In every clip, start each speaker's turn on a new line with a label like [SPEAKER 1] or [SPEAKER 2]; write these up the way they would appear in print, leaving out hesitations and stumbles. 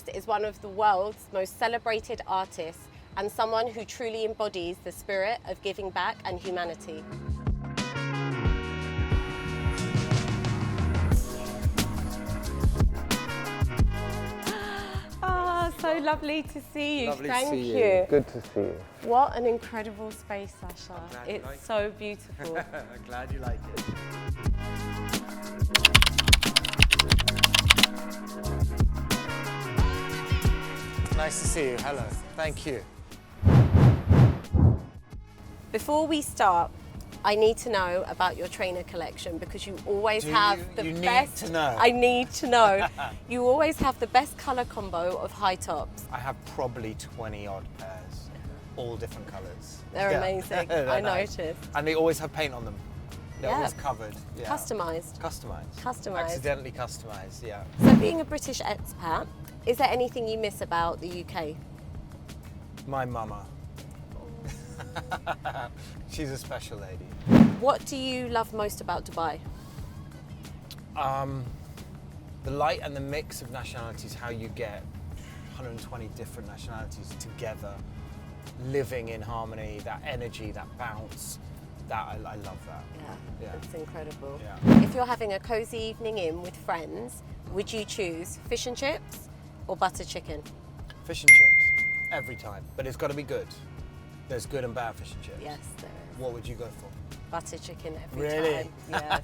[SPEAKER 1] guest is one of the world's most celebrated artists and someone who truly embodies the spirit of giving back and humanity. So lovely to see you.
[SPEAKER 2] Lovely
[SPEAKER 1] Thank
[SPEAKER 2] to see
[SPEAKER 1] you.
[SPEAKER 2] you. Good to see you.
[SPEAKER 1] What an incredible space, Sacha. It's
[SPEAKER 2] like
[SPEAKER 1] so beautiful.
[SPEAKER 2] I'm glad you like it. Nice to see you. Hello. Thank you.
[SPEAKER 1] Before we start, I need to know about your trainer collection because you always have the best.
[SPEAKER 2] You need to know.
[SPEAKER 1] I need to know. You always have the best colour combo of high tops.
[SPEAKER 2] I have probably 20 odd pairs, all different colours.
[SPEAKER 1] They're amazing. I noticed.
[SPEAKER 2] And they always have paint on them. They're always covered. Yeah.
[SPEAKER 1] Customised.
[SPEAKER 2] Customised. Accidentally customised, yeah.
[SPEAKER 1] So being a British expat, is there anything you miss about the UK?
[SPEAKER 2] My mama. She's a special lady.
[SPEAKER 1] What do you love most about Dubai?
[SPEAKER 2] The light and the mix of nationalities, how you get 120 different nationalities together, living in harmony, that energy, that bounce, that I love that.
[SPEAKER 1] Yeah, it's incredible.
[SPEAKER 2] Yeah.
[SPEAKER 1] If you're having a cosy evening in with friends, would you choose fish and chips or butter chicken?
[SPEAKER 2] Fish and chips, every time, but it's got to be good. There's good and bad fish and chips.
[SPEAKER 1] Yes, there is.
[SPEAKER 2] What would you go for?
[SPEAKER 1] Butter chicken every
[SPEAKER 2] Really?
[SPEAKER 1] time. Yes.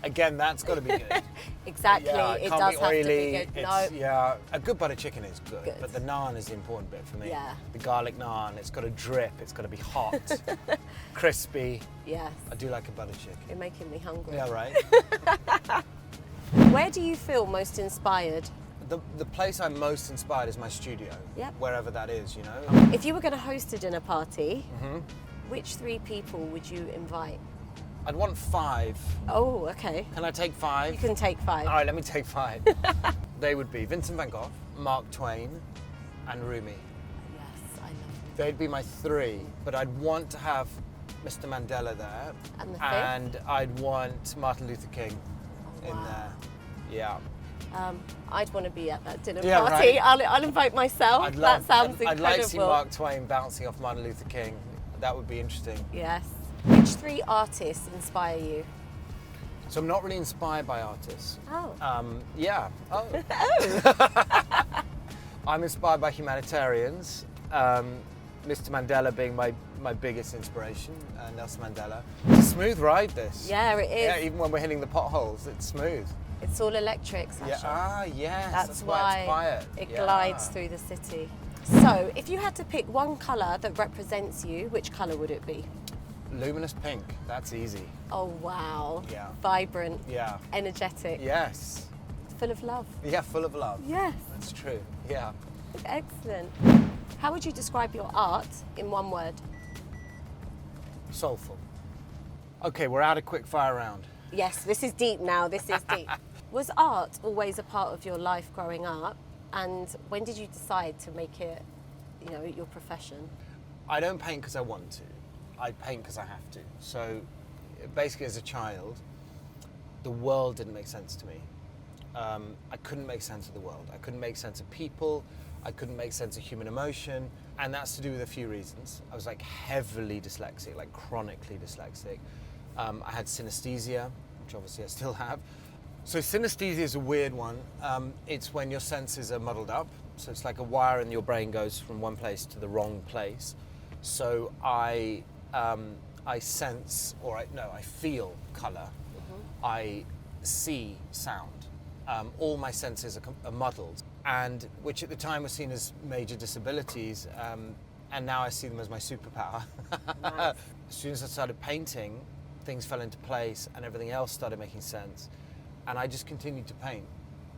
[SPEAKER 2] Again, that's got to be good.
[SPEAKER 1] Exactly.
[SPEAKER 2] Yeah,
[SPEAKER 1] it
[SPEAKER 2] can't
[SPEAKER 1] does
[SPEAKER 2] be
[SPEAKER 1] have
[SPEAKER 2] oily.
[SPEAKER 1] to be good. No.
[SPEAKER 2] Yeah, a good butter chicken is good, but the naan is the important bit for me.
[SPEAKER 1] Yeah.
[SPEAKER 2] The garlic naan, it's got to drip, it's got to be hot, crispy.
[SPEAKER 1] Yes.
[SPEAKER 2] I do like a butter chicken.
[SPEAKER 1] You're making me hungry.
[SPEAKER 2] Yeah, right?
[SPEAKER 1] Where do you feel most inspired?
[SPEAKER 2] The place I'm most inspired is my studio.
[SPEAKER 1] Yep.
[SPEAKER 2] Wherever that is, you know.
[SPEAKER 1] If you were going to host a dinner party, which 3 people would you invite?
[SPEAKER 2] I'd want 5.
[SPEAKER 1] Oh, okay.
[SPEAKER 2] Can I take 5?
[SPEAKER 1] You can take 5.
[SPEAKER 2] All right, let me take 5. They would be Vincent van Gogh, Mark Twain, and Rumi.
[SPEAKER 1] Yes, I love them.
[SPEAKER 2] They'd be my 3, but I'd want to have Mr. Mandela there.
[SPEAKER 1] And the 5th?
[SPEAKER 2] And I'd want Martin Luther King in
[SPEAKER 1] wow.
[SPEAKER 2] there. Yeah.
[SPEAKER 1] I'd want to be at that dinner
[SPEAKER 2] Yeah,
[SPEAKER 1] party.
[SPEAKER 2] right.
[SPEAKER 1] I'll invite myself. That sounds incredible.
[SPEAKER 2] I'd like to see Mark Twain bouncing off Martin Luther King. That would be interesting.
[SPEAKER 1] Yes. Which 3 artists inspire you?
[SPEAKER 2] So I'm not really inspired by artists.
[SPEAKER 1] Oh.
[SPEAKER 2] Yeah. Oh.
[SPEAKER 1] Oh.
[SPEAKER 2] I'm inspired by humanitarians. Mr. Mandela being my biggest inspiration, Nelson Mandela. It's a smooth ride, this.
[SPEAKER 1] Yeah, it is.
[SPEAKER 2] Yeah, even when we're hitting the potholes, it's smooth.
[SPEAKER 1] It's all electric, Sacha.
[SPEAKER 2] Yeah. Yes.
[SPEAKER 1] That's
[SPEAKER 2] why it's
[SPEAKER 1] why
[SPEAKER 2] quiet.
[SPEAKER 1] it
[SPEAKER 2] Yeah.
[SPEAKER 1] glides through the city. So, if you had to pick one colour that represents you, which colour would it be?
[SPEAKER 2] Luminous pink. That's easy.
[SPEAKER 1] Oh, wow.
[SPEAKER 2] Yeah.
[SPEAKER 1] Vibrant.
[SPEAKER 2] Yeah.
[SPEAKER 1] Energetic.
[SPEAKER 2] Yes.
[SPEAKER 1] Full of love.
[SPEAKER 2] Yeah, full of love.
[SPEAKER 1] Yes.
[SPEAKER 2] That's true. Yeah.
[SPEAKER 1] Excellent. How would you describe your art in one word?
[SPEAKER 2] Soulful. Okay, we're out of quick fire round.
[SPEAKER 1] Yes, this is deep now. This is deep. Was art always a part of your life growing up? And when did you decide to make it, your profession?
[SPEAKER 2] I don't paint because I want to. I paint because I have to. So basically as a child, the world didn't make sense to me. I couldn't make sense of the world. I couldn't make sense of people. I couldn't make sense of human emotion. And that's to do with a few reasons. I was like heavily dyslexic, like chronically dyslexic. I had synesthesia, which obviously I still have. So synesthesia is a weird one. It's when your senses are muddled up. So it's like a wire in your brain goes from one place to the wrong place. So I sense, I feel colour. I see sound. All my senses are muddled, and which at the time was seen as major disabilities, and now I see them as my superpower. Nice. As soon as I started painting, things fell into place and everything else started making sense, and I just continued to paint.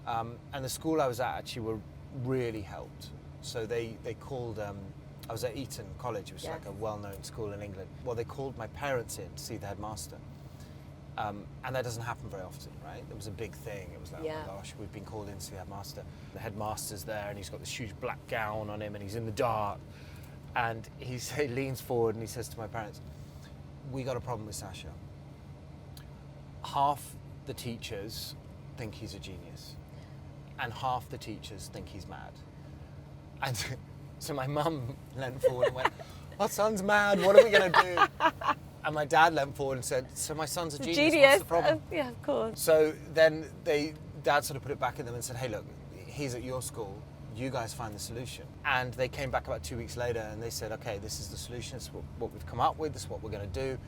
[SPEAKER 2] And the school I was at actually really helped. So they called, I was at Eton College, which is like a well-known school in England. Well, they called my parents in to see the headmaster. And that doesn't happen very often, right? It was a big thing. It was like, oh my gosh, we've been called in to see the headmaster. The headmaster's there and he's got this huge black gown on him and he's in the dark. And he leans forward and he says to my parents, we got a problem with Sacha. Half the teachers think he's a genius and half the teachers think he's mad. And so my mum leant forward and went, "Our son's mad, what are we going to do?" And my dad leant forward and said, "So my son's a genius, what's the problem?"
[SPEAKER 1] Yeah, of course.
[SPEAKER 2] So then Dad sort of put it back at them and said, "Hey, look, he's at your school, you guys find the solution." And they came back about 2 weeks later and they said, "Okay, this is the solution, this is what we've come up with, this is what we're going to do."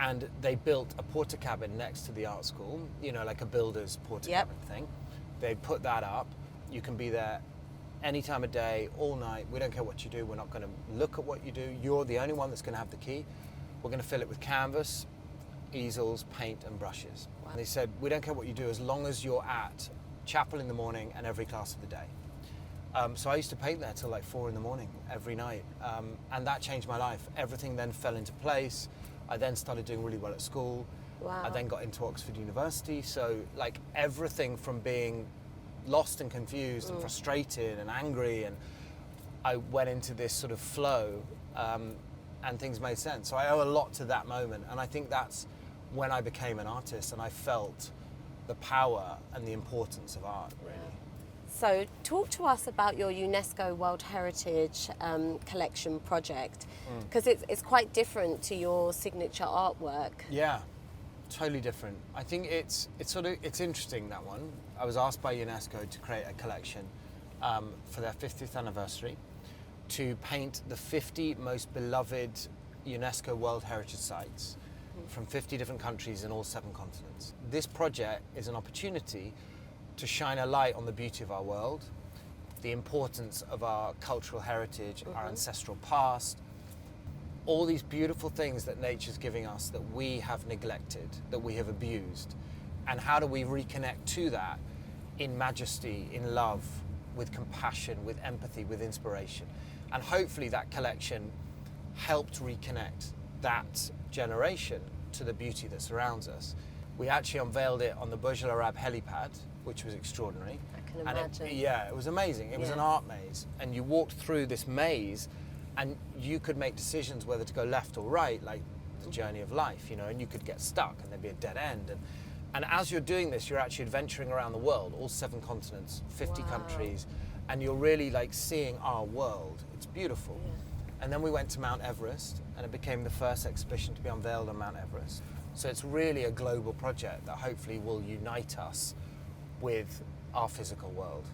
[SPEAKER 2] And they built a porta cabin next to the art school, you know, like a builder's porta cabin thing. They put that up. You can be there any time of day, all night. We don't care what you do. We're not going to look at what you do. You're the only one that's going to have the key. We're going to fill it with canvas, easels, paint and brushes. Wow. And they said, we don't care what you do as long as you're at chapel in the morning and every class of the day. So I used to paint there till like 4 in the morning every night. And that changed my life. Everything then fell into place. I then started doing really well at school.
[SPEAKER 1] Wow.
[SPEAKER 2] I then got into Oxford University. So like everything from being lost and confused and frustrated and angry, and I went into this sort of flow and things made sense. So I owe a lot to that moment. And I think that's when I became an artist and I felt the power and the importance of art, really.
[SPEAKER 1] So talk to us about your UNESCO World Heritage Collection project, because it's quite different to your signature artwork.
[SPEAKER 2] Yeah, totally different. I think it's interesting, that one. I was asked by UNESCO to create a collection for their 50th anniversary to paint the 50 most beloved UNESCO World Heritage Sites from 50 different countries in all 7 continents. This project is an opportunity to shine a light on the beauty of our world, the importance of our cultural heritage, our ancestral past, all these beautiful things that nature's giving us that we have neglected, that we have abused, and how do we reconnect to that in majesty, in love, with compassion, with empathy, with inspiration. And hopefully that collection helped reconnect that generation to the beauty that surrounds us. We actually unveiled it on the Burj Al Arab helipad, which was extraordinary.
[SPEAKER 1] I can imagine.
[SPEAKER 2] It was amazing. It was an art maze, and you walked through this maze and you could make decisions whether to go left or right, like the journey of life, you know, and you could get stuck and there'd be a dead end. And as you're doing this, you're actually adventuring around the world, all 7 continents, 50 countries, and you're really like seeing our world. It's beautiful. Yeah. And then we went to Mount Everest, and it became the first exhibition to be unveiled on Mount Everest. So it's really a global project that hopefully will unite us with our physical world.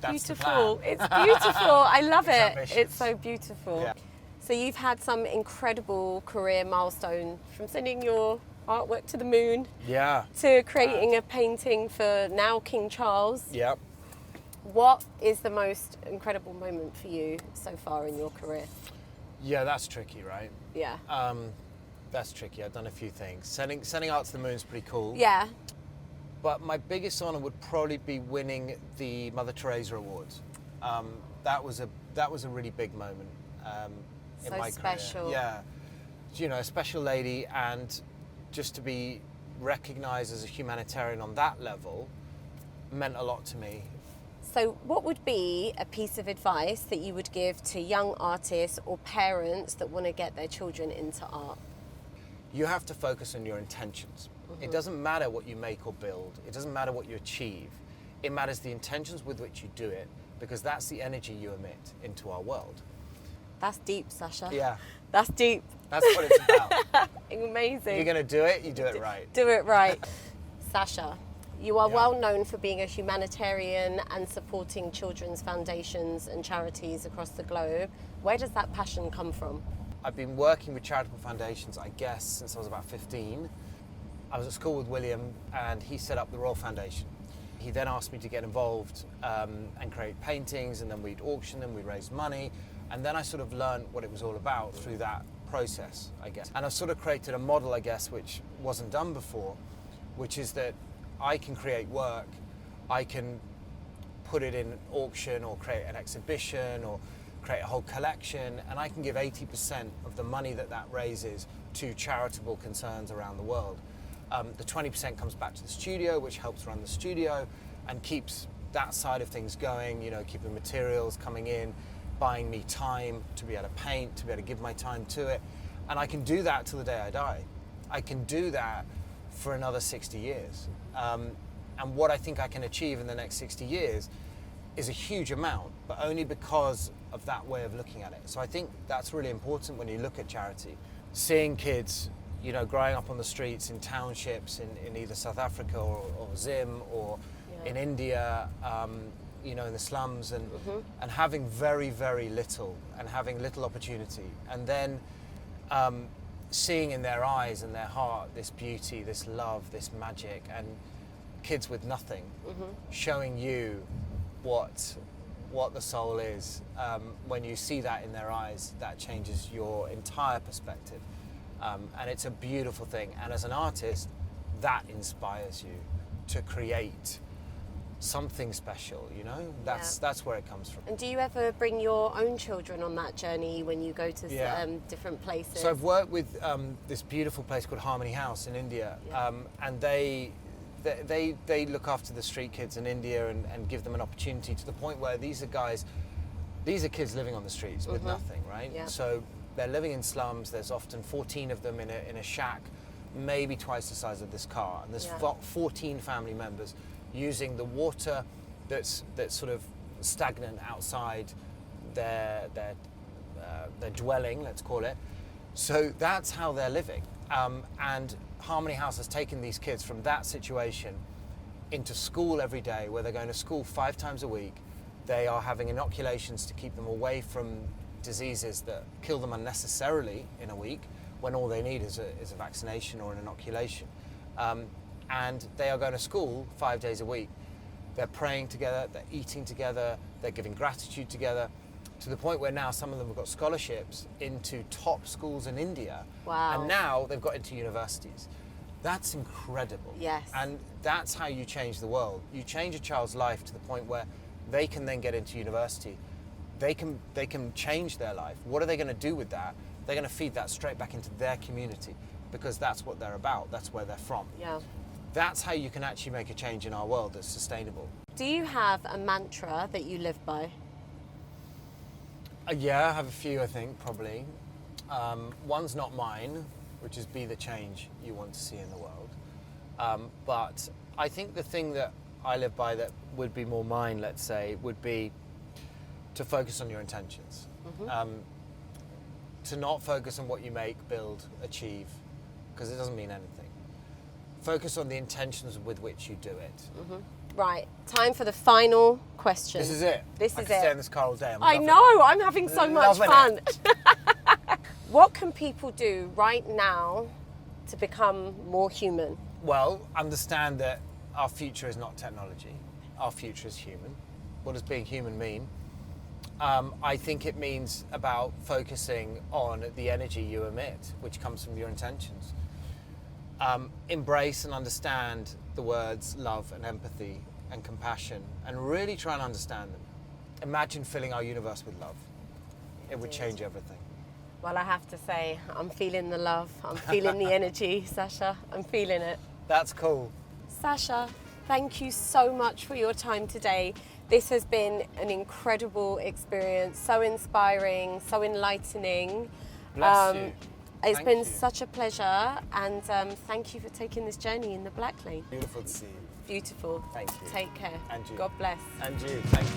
[SPEAKER 2] That's
[SPEAKER 1] beautiful. It's beautiful. I love it.
[SPEAKER 2] Ambitious.
[SPEAKER 1] It's so beautiful. Yeah. So you've had some incredible career milestone, from sending your artwork to the moon, to creating a painting for now King Charles.
[SPEAKER 2] Yep.
[SPEAKER 1] What is the most incredible moment for you so far in your career?
[SPEAKER 2] Yeah, that's tricky, right?
[SPEAKER 1] Yeah.
[SPEAKER 2] That's tricky. I've done a few things. Sending art to the moon is pretty cool.
[SPEAKER 1] Yeah.
[SPEAKER 2] But my biggest honor would probably be winning the Mother Teresa Awards. That was a really big moment in my
[SPEAKER 1] special.
[SPEAKER 2] career. Yeah, you know, a special lady, and just to be recognized as a humanitarian on that level meant a lot to me.
[SPEAKER 1] So what would be a piece of advice that you would give to young artists or parents that want to get their children into art?
[SPEAKER 2] You have to focus on your intentions. It doesn't matter what you make or build. It doesn't matter what you achieve. It matters the intentions with which you do it, because that's the energy you emit into our world.
[SPEAKER 1] That's deep, Sacha.
[SPEAKER 2] Yeah.
[SPEAKER 1] That's deep.
[SPEAKER 2] That's what it's about.
[SPEAKER 1] Amazing.
[SPEAKER 2] If you're going to do it, you do it right.
[SPEAKER 1] Do it right. Sacha, you are well known for being a humanitarian and supporting children's foundations and charities across the globe. Where does that passion come from?
[SPEAKER 2] I've been working with charitable foundations, I guess, since I was about 15. I was at school with William, and he set up the Royal Foundation. He then asked me to get involved and create paintings, and then we'd auction them, we'd raise money, and then I sort of learned what it was all about through that process, I guess. And I've sort of created a model, I guess, which wasn't done before, which is that I can create work, I can put it in auction or create an exhibition or create a whole collection, and I can give 80% of the money that raises to charitable concerns around the world. The 20% comes back to the studio, which helps run the studio and keeps that side of things going, you know, keeping materials coming in, buying me time to be able to paint, to be able to give my time to it. And I can do that till the day I die. I can do that for another 60 years. And what I think I can achieve in the next 60 years is a huge amount, but only because of that way of looking at it. So I think that's really important when you look at charity. Seeing kids, growing up on the streets in townships in either South Africa or Zim or in India, in the slums and having very, very little and having little opportunity. And then seeing in their eyes and their heart this beauty, this love, this magic, and kids with nothing, showing you what the soul is. When you see that in their eyes, that changes your entire perspective. And it's a beautiful thing. And as an artist, that inspires you to create something special, That's where it comes from.
[SPEAKER 1] And do you ever bring your own children on that journey when you go to different places?
[SPEAKER 2] So I've worked with this beautiful place called Harmony House in India, and they look after the street kids in India and give them an opportunity to the point where these are kids living on the streets with nothing, right? Yeah. So they're living in slums. There's often 14 of them in a shack, maybe twice the size of this car, and there's 14 family members using the water that's sort of stagnant outside their dwelling, let's call it. So that's how they're living. And Harmony House has taken these kids from that situation into school every day, where they're going to school 5 times a week. They are having inoculations to keep them away from diseases that kill them unnecessarily in a week, when all they need is a vaccination or an inoculation. And they are going to school 5 days a week. They're praying together, they're eating together, they're giving gratitude together, to the point where now some of them have got scholarships into top schools in India.
[SPEAKER 1] Wow.
[SPEAKER 2] And now they've got into universities. That's incredible.
[SPEAKER 1] Yes.
[SPEAKER 2] And that's how you change the world. You change a child's life to the point where they can then get into university. They can change their life. What are they going to do with that? They're going to feed that straight back into their community, because that's what they're about. That's where they're from.
[SPEAKER 1] Yeah.
[SPEAKER 2] That's how you can actually make a change in our world that's sustainable.
[SPEAKER 1] Do you have a mantra that you live by?
[SPEAKER 2] Yeah, I have a few, I think, probably. One's not mine, which is be the change you want to see in the world. But I think the thing that I live by that would be more mine, let's say, would be to focus on your intentions. To not focus on what you make, build, achieve, because it doesn't mean anything. Focus on the intentions with which you do it.
[SPEAKER 1] Right, time for the final question.
[SPEAKER 2] This is it.
[SPEAKER 1] This
[SPEAKER 2] I
[SPEAKER 1] is
[SPEAKER 2] could
[SPEAKER 1] it.
[SPEAKER 2] stay in this car all day.
[SPEAKER 1] I know, I'm having so much fun.
[SPEAKER 2] It.
[SPEAKER 1] What can people do right now to become more human?
[SPEAKER 2] Well, understand that our future is not technology. Our future is human. What does being human mean? I think it means about focusing on the energy you emit, which comes from your intentions. Embrace and understand the words love and empathy and compassion, and really try and understand them. Imagine filling our universe with love. It would change everything.
[SPEAKER 1] Well, I have to say, I'm feeling the love. I'm feeling the energy, Sacha. I'm feeling it.
[SPEAKER 2] That's cool.
[SPEAKER 1] Sacha, thank you so much for your time today. This has been an incredible experience, so inspiring, so enlightening.
[SPEAKER 2] Bless you.
[SPEAKER 1] It's been such a pleasure, and thank you for taking this journey in the Blacklane.
[SPEAKER 2] Beautiful to see you.
[SPEAKER 1] Beautiful.
[SPEAKER 2] Thank you.
[SPEAKER 1] Take care.
[SPEAKER 2] And you.
[SPEAKER 1] God bless.
[SPEAKER 2] And you. Thank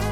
[SPEAKER 2] you.